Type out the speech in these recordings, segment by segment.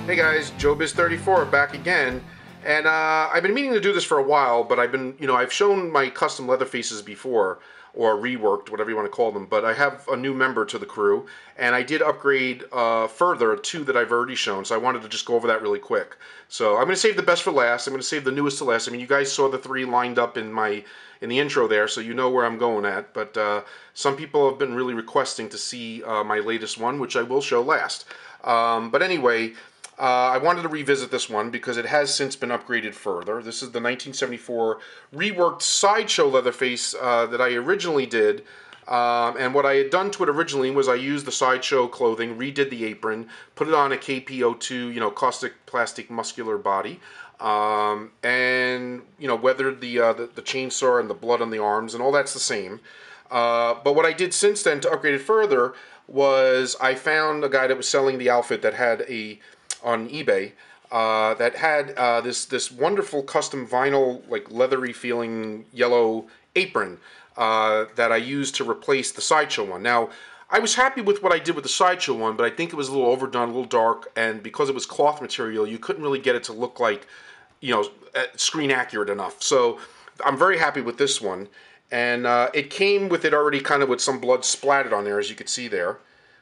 Hey guys, Joebizz34 back again, and I've been meaning to do this for a while, but I've shown my custom leather faces before, or reworked, whatever you want to call them, but I have a new member to the crew, and I did upgrade further two that I've already shown, so I wanted to just go over that really quick. So I'm going to save the best for last. I'm going to save the newest to last. I mean, you guys saw the three lined up in the intro there, so you know where I'm going at, but some people have been really requesting to see my latest one, which I will show last. But anyway, I wanted to revisit this one because it has since been upgraded further. This is the 1974 reworked sideshow Leatherface that I originally did. And what I had done to it originally was I used the sideshow clothing, redid the apron, put it on a KP02, caustic plastic muscular body, and weathered the chainsaw and the blood on the arms, and all that's the same. But what I did since then to upgrade it further was I found a guy that was selling the outfit that had on eBay that had this wonderful custom vinyl, like leathery feeling yellow apron that I used to replace the sideshow one. Now, I was happy with what I did with the sideshow one, but I think it was a little overdone, a little dark, and because it was cloth material, you couldn't really get it to look like, screen accurate enough. So I'm very happy with this one. And it came with it already kind of with some blood splattered on there, as you can see there.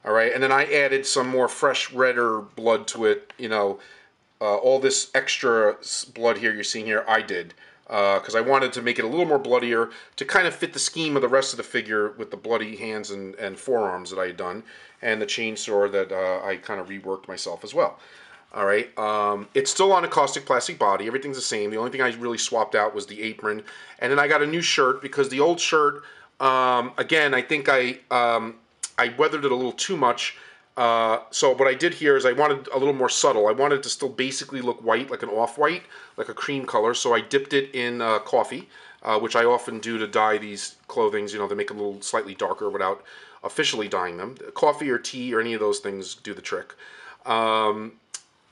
All right, and then I added some more fresh, redder blood to it. All this extra blood here you're seeing here, I did. Because I wanted to make it a little more bloodier to kind of fit the scheme of the rest of the figure with the bloody hands and forearms that I had done. And the chainsaw that I kind of reworked myself as well. All right, it's still on a caustic plastic body. Everything's the same. The only thing I really swapped out was the apron. And then I got a new shirt because the old shirt, again, I think I weathered it a little too much. So what I did here is I wanted a little more subtle. I wanted it to still basically look white, like an off-white, like a cream color. So I dipped it in coffee, which I often do to dye these clothings, to make them a little slightly darker without officially dyeing them. Coffee or tea or any of those things do the trick.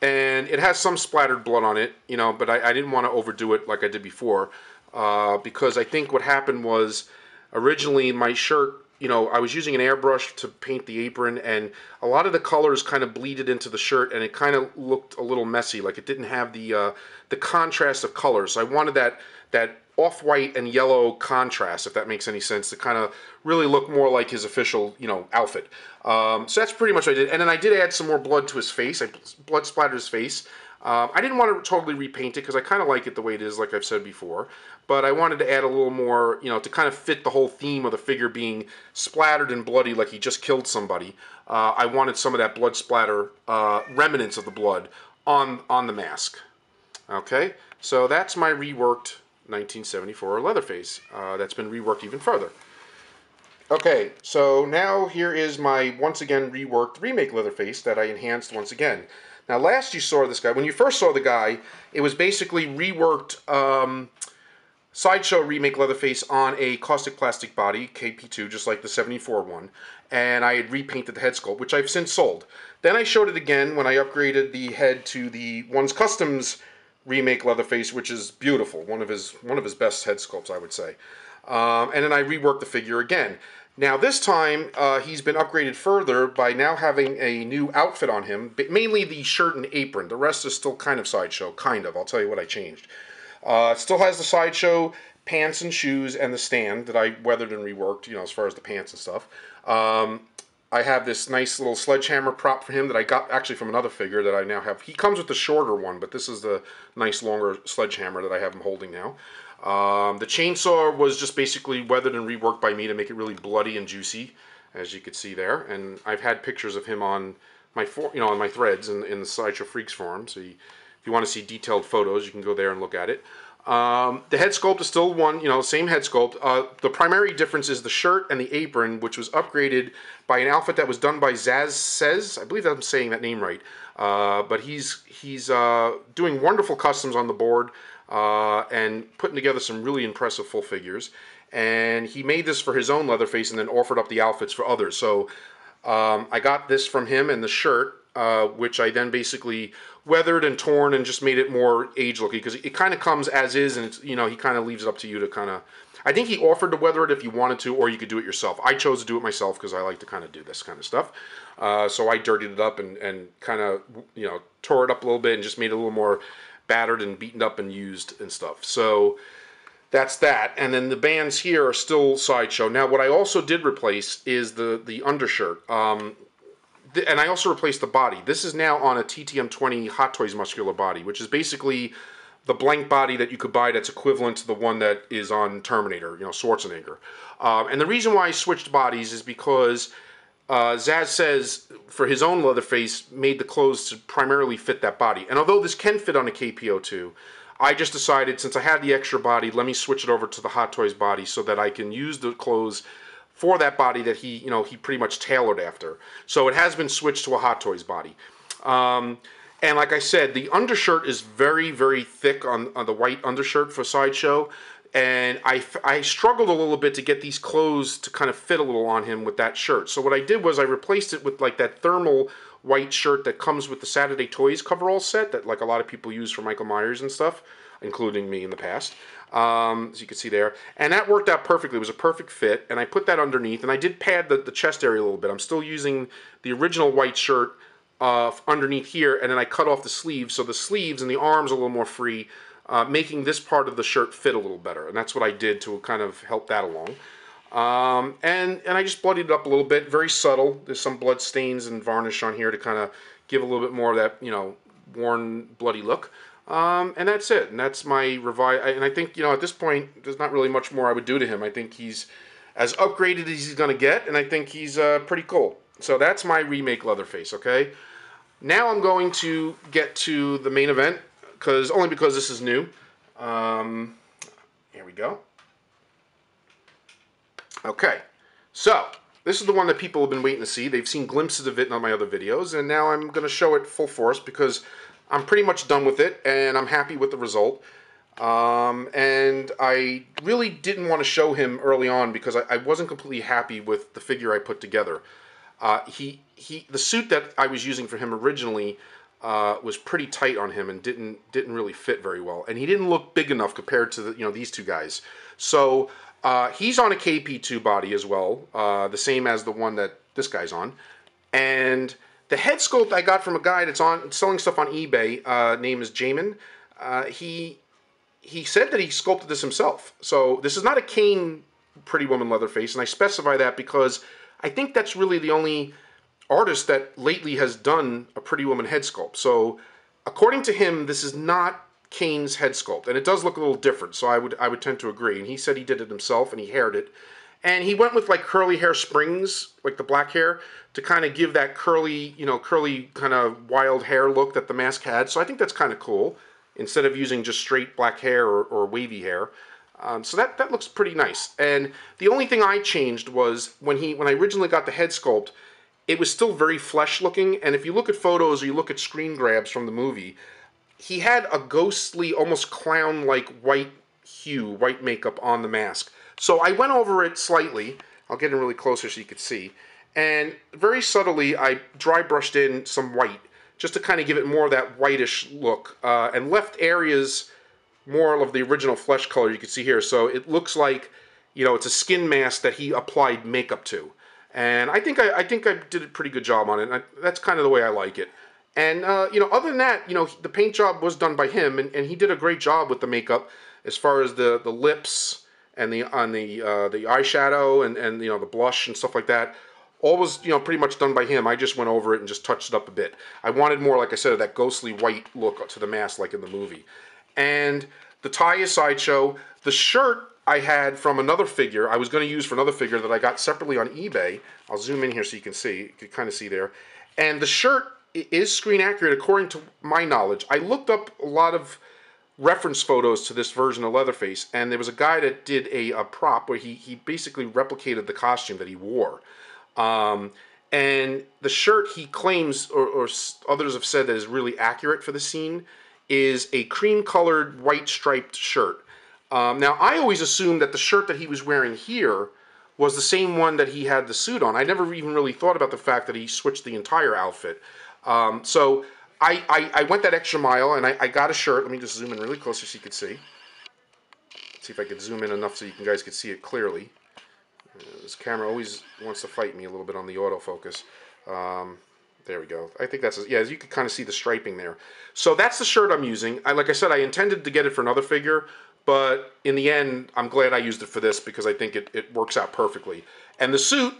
And it has some splattered blood on it, but I didn't want to overdo it like I did before, because I think what happened was originally my shirt, I was using an airbrush to paint the apron, and a lot of the colors kind of bleeded into the shirt, and it kind of looked a little messy, like it didn't have the contrast of colors. So I wanted that off-white and yellow contrast, if that makes any sense, to kind of really look more like his official, outfit. So that's pretty much what I did. And then I did add some more blood to his face. I blood splattered his face. I didn't want to totally repaint it because I kind of like it the way it is, like I've said before. But I wanted to add a little more, to kind of fit the whole theme of the figure being splattered and bloody like he just killed somebody. I wanted some of that blood splatter, remnants of the blood on the mask. Okay, so that's my reworked 1974 Leatherface that's been reworked even further. Okay, so now here is my once again reworked Remake Leatherface that I enhanced once again. Now last you saw this guy, when you first saw the guy, it was basically reworked sideshow Remake Leatherface on a caustic plastic body, KP2, just like the 74 one, and I had repainted the head sculpt, which I've since sold. Then I showed it again when I upgraded the head to the One's Customs Remake Leatherface, which is beautiful, one of his best head sculpts, I would say. And then I reworked the figure again. Now this time he's been upgraded further by now having a new outfit on him, but mainly the shirt and apron. The rest is still kind of sideshow, kind of. I'll tell you what I changed. It still has the sideshow pants and shoes and the stand that I weathered and reworked, as far as the pants and stuff. I have this nice little sledgehammer prop for him that I got actually from another figure that I now have. He comes with the shorter one, but this is the nice longer sledgehammer that I have him holding now. The chainsaw was just basically weathered and reworked by me to make it really bloody and juicy, as you could see there. And I've had pictures of him on my on my threads in the Sideshow Freaks forum. So if you want to see detailed photos, you can go there and look at it. The head sculpt is still same head sculpt. The primary difference is the shirt and the apron, which was upgraded by an outfit that was done by Zaz Says. I believe I'm saying that name right. But he's doing wonderful customs on the board and putting together some really impressive full figures. And he made this for his own Leatherface and then offered up the outfits for others. So I got this from him and the shirt, which I then basically weathered and torn and just made it more age-looky because it kind of comes as is, and it's he kind of leaves it up to you to kind of. I think he offered to weather it if you wanted to, or you could do it yourself. I chose to do it myself because I like to kind of do this kind of stuff. So I dirtied it up and kind of, you know, tore it up a little bit and just made it a little more battered and beaten up and used and stuff. So that's that. And then the bands here are still Sideshow. Now, what I also did replace is the undershirt. And I also replaced the body. This is now on a TTM20 Hot Toys muscular body, which is basically the blank body that you could buy that's equivalent to the one that is on Terminator, you know, Schwarzenegger. And the reason why I switched bodies is because Zaz says, for his own Leatherface, made the clothes to primarily fit that body. And although this can fit on a KPO2, I just decided, since I had the extra body, let me switch it over to the Hot Toys body so that I can use the clothes for that body that he, you know, he pretty much tailored after. So it has been switched to a Hot Toys body. And like I said, the undershirt is very, very thick on the white undershirt for Sideshow. And I struggled a little bit to get these clothes to kind of fit a little on him with that shirt. So what I did was I replaced it with like that thermal white shirt that comes with the Saturday Toys coverall set that like a lot of people use for Michael Myers and stuff, including me in the past. As you can see there. And that worked out perfectly. It was a perfect fit. And I put that underneath. And I did pad the chest area a little bit. I'm still using the original white shirt underneath here. And then I cut off the sleeves. So the sleeves and the arms are a little more free, making this part of the shirt fit a little better. And that's what I did to kind of help that along. And I just bloodied it up a little bit. Very subtle. There's some blood stains and varnish on here to kind of give a little bit more of that, you know, worn, bloody look. And that's it. And that's my revive. And I think, you know, at this point, there's not really much more I would do to him. I think he's as upgraded as he's going to get, and I think he's pretty cool. So that's my remake Leatherface, okay? Now I'm going to get to the main event, only because this is new. Here we go. Okay, so this is the one that people have been waiting to see. They've seen glimpses of it in all my other videos, and now I'm going to show it full force because I'm pretty much done with it, and I'm happy with the result. And I really didn't want to show him early on because I wasn't completely happy with the figure I put together. The suit that I was using for him originally was pretty tight on him and didn't really fit very well, and he didn't look big enough compared to these two guys. So he's on a KP2 body as well, the same as the one that this guy's on, and the head sculpt I got from a guy that's selling stuff on eBay. Name is Jamin. He said that he sculpted this himself. So this is not a Kane Pretty Woman Leatherface, and I specify that because I think that's really the only artist that lately has done a Pretty Woman head sculpt. So according to him, this is not Kane's head sculpt, and it does look a little different. So I would tend to agree. And he said he did it himself, and he haired it. And he went with like curly hair springs, like the black hair, to kind of give that curly, curly kind of wild hair look that the mask had. So I think that's kind of cool, instead of using just straight black hair or wavy hair. So that looks pretty nice. And the only thing I changed was when I originally got the head sculpt, it was still very flesh looking. And if you look at photos or you look at screen grabs from the movie, he had a ghostly, almost clown-like white hue, white makeup on the mask. So I went over it slightly. I'll get in really closer so you can see. And very subtly, I dry brushed in some white, just to kind of give it more of that whitish look, and left areas more of the original flesh color you can see here. So it looks like, it's a skin mask that he applied makeup to. And I think I did a pretty good job on it. And that's kind of the way I like it. And, other than that, the paint job was done by him, and he did a great job with the makeup as far as the lips and the eyeshadow and the blush and stuff like that. All was, pretty much done by him. I just went over it and just touched it up a bit. I wanted more, like I said, of that ghostly white look to the mask like in the movie. And the tie is Sideshow. The shirt I had from another figure, I was going to use for another figure that I got separately on eBay. I'll zoom in here so you can see. You can kind of see there. And the shirt is screen accurate according to my knowledge. I looked up a lot of reference photos to this version of Leatherface, and there was a guy that did a prop where he basically replicated the costume that he wore. And the shirt he claims, or others have said that is really accurate for the scene, is a cream-colored white striped shirt. Now, I always assumed that the shirt that he was wearing here was the same one that he had the suit on. I never even really thought about the fact that he switched the entire outfit. So I went that extra mile, and I got a shirt. Let me just zoom in really close so you can see. see if I could zoom in enough so you guys could see it clearly. This camera always wants to fight me a little bit on the autofocus. There we go. I think that's, yeah, as you can kind of see the striping there. So that's the shirt I'm using. Like I said, I intended to get it for another figure, but in the end, I'm glad I used it for this because I think it works out perfectly. And the suit,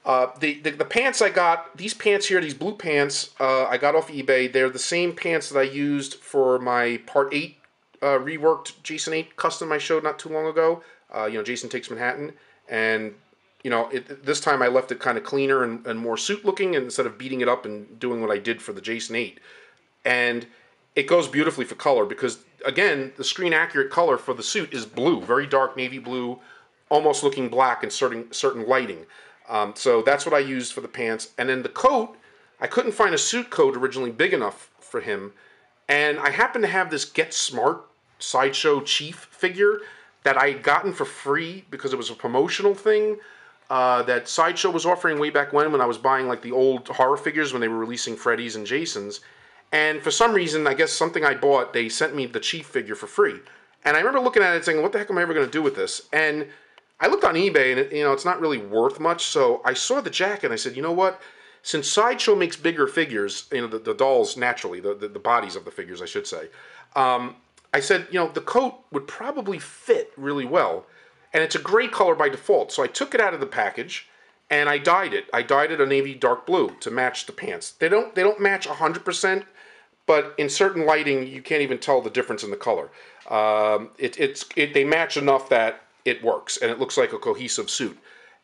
the pants I got, these pants here, these blue pants, I got off eBay. They're the same pants that I used for my Part 8 reworked Jason 8 custom I showed not too long ago. You know, Jason Takes Manhattan. And, you know, this time I left it kind of cleaner and more suit looking instead of beating it up and doing what I did for the Jason 8. And it goes beautifully for color because, again, the screen accurate color for the suit is blue, very dark navy blue, almost looking black in certain lighting. So that's what I used for the pants. And then the coat, I couldn't find a suit coat originally big enough for him. And I happened to have this Get Smart Sideshow Chief figure that I had gotten for free because it was a promotional thing that Sideshow was offering way back when I was buying like the old horror figures when they were releasing Freddy's and Jason's. And for some reason, I guess something I bought, they sent me the Chief figure for free. And I remember looking at it and saying, what the heck am I ever going to do with this? And I looked on eBay and it's not really worth much. So I saw the jacket and I said, you know what? Since Sideshow makes bigger figures, the dolls naturally, the bodies of the figures, I should say, I said, the coat would probably fit really well. And it's a gray color by default. So I took it out of the package and I dyed it. I dyed it a navy dark blue to match the pants. They don't match 100%, but in certain lighting, you can't even tell the difference in the color. They match enough that it works and it looks like a cohesive suit.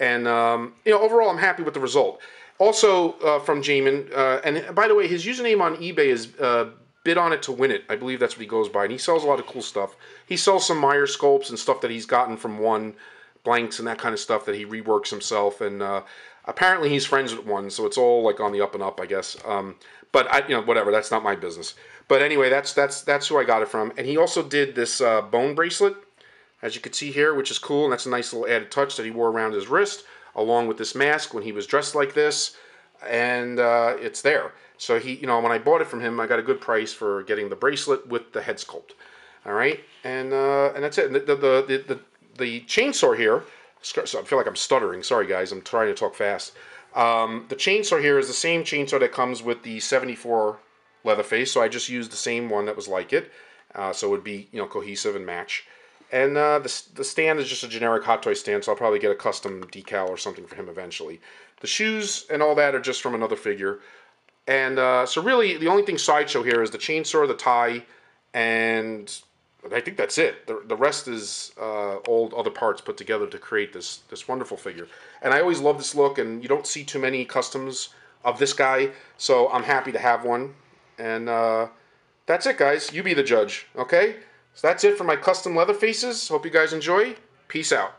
And, overall, I'm happy with the result. Also, from Jamin, and by the way, his username on eBay is Bid on it to win it. I believe that's what he goes by. And he sells a lot of cool stuff. He sells some Meyer sculpts and stuff that he's gotten from One, blanks and that kind of stuff that he reworks himself. And apparently he's friends with One, so it's all like on the up and up, I guess. But whatever. That's not my business. But anyway, that's who I got it from. And he also did this bone bracelet, as you can see here, which is cool. And that's a nice little added touch that he wore around his wrist, along with this mask when he was dressed like this. And it's there. So when I bought it from him, I got a good price for getting the bracelet with the head sculpt. All right, and that's it. The chainsaw here. So I feel like I'm stuttering. Sorry, guys. I'm trying to talk fast. The chainsaw here is the same chainsaw that comes with the 74 Leatherface. So I just used the same one that was like it. So it would be cohesive and match. And the stand is just a generic Hot Toy stand. So I'll probably get a custom decal or something for him eventually. The shoes and all that are just from another figure. And so really, the only thing Sideshow here is the chainsaw, the tie, and I think that's it. The rest is all other parts put together to create this wonderful figure. And I always love this look, and you don't see too many customs of this guy, so I'm happy to have one. And that's it, guys. You be the judge, okay? So that's it for my custom Leatherfaces. Hope you guys enjoy. Peace out.